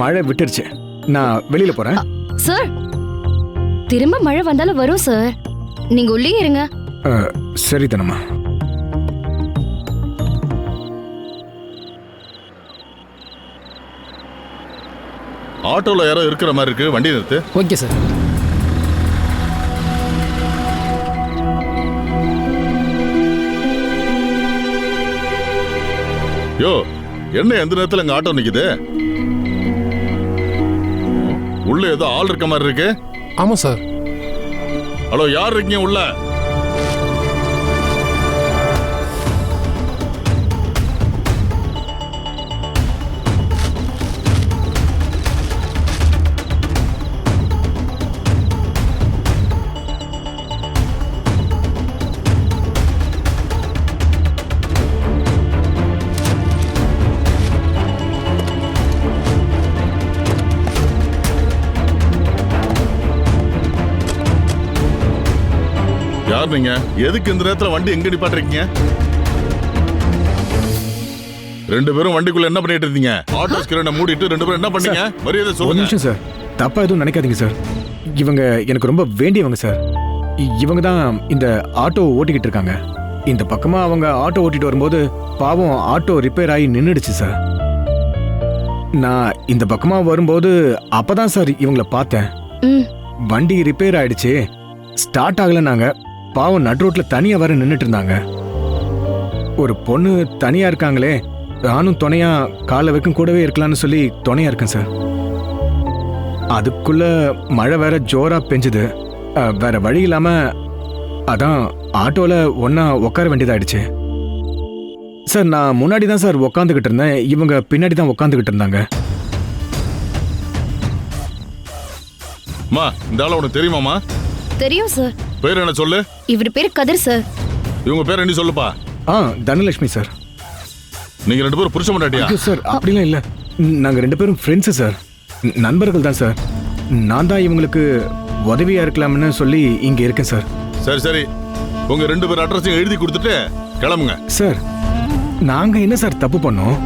மழை விட்டுருச்சு, நான் வெளியில போறேன். சார் திரும்ப மழை வந்தாலும் வரும் சார், நீங்க உள்ளே இருங்க. சரி தானம்மா. ஆட்டோல யாரோ இருக்கிற மாதிரி இருக்கு, வண்டி நிறுத்து. Okay sir. யோ, என்ன எந்த நேரத்துல இங்க ஆட்டோ நிக்குது? உள்ள ஏதோ ஆள் இருக்க மாதிரி இருக்கு. ஆமா சார். ஹலோ, யார் இருக்கீங்க உள்ள? யார் நீங்க? எதுக்கு இந்த நேரத்துல வண்டி எங்க நிப்பாட்டுறீங்க? ரெண்டு பேரும் வண்டிக்குள்ள என்ன பண்ணிட்டு இருந்தீங்க? ஆட்டோ ஸ்கிரீனை மூடிட்டு ரெண்டு பேரும் என்ன பண்ணீங்க? மரியாதை ஒரு சொல்லுங்க. நிமிஷம் சார், தப்பா எதுவும் நினைக்காதீங்க சார். இவங்க எனக்கு ரொம்ப வேண்டியவங்க சார். இவங்க தான் இந்த ஆட்டோ ஓட்டிக்கிட்டு இருக்காங்க. இந்த பக்கமா அவங்க ஆட்டோ ஓட்டிட்டு வரும்போது பாவம் ஆட்டோ ரிப்பேர் ஆகி நின்றுடுச்சு சார். நான் இந்த பக்கமா வரும்போது அப்பதான் சார் இவங்கள பார்த்தேன். ம், வண்டி ரிப்பேர் ஆயிடுச்சு, ஸ்டார்ட் ஆகலன்னாங்க. பாவம் நடு ரோட்ல தனியா வர நின்னுட்டு இருந்தாங்க. ஒரு பொண்ணு தனியா இருக்காங்களே, நானும் துணையா காலை வைக்கும் கூடவே இருக்கலாம்னு சொல்லி துணையா இருக்கேன் சார். அதுக்குள்ள மழை வேற ஜோரா பெஞ்சுது. வேற வழி இல்லாம அதான் ஆட்டோல ஒன்னா உட்கார வேண்டியதாயிடுச்சு சார். நான் முன்னாடி தான் சார் உக்காந்துக்கிட்டு இருந்தேன், இவங்க பின்னாடி தான் உட்காந்துக்கிட்டு இருந்தாங்க. அம்மா, இந்த ஆள உனக்கு தெரியுமாமா? தெரியும் சார். பேர் என்ன சொல்லு? இவர் பேரு கதிர் சார். இவங்க பேர் என்ன சொல்லுப்பா? தனலட்சுமி சார். நீங்க ரெண்டு பேரும் புருஷ மாட்டாட்டியா? ஐயோ சார், அப்படிலாம் இல்ல. நாங்க ரெண்டு பேரும் ஃப்ரெண்ட்ஸு சார், நண்பர்கள் தான் சார். நான் தான் இவங்களுக்கு உதவியா இருக்கலாம்னு சொல்லி இங்க இருக்கேன் சார். சரி சரி, உங்க ரெண்டு பேர் அட்ரஸையும் எழுதி கொடுத்துட்டு கிளம்புங்க. சார், நாங்க என்ன சார் தப்பு பண்ணோம்?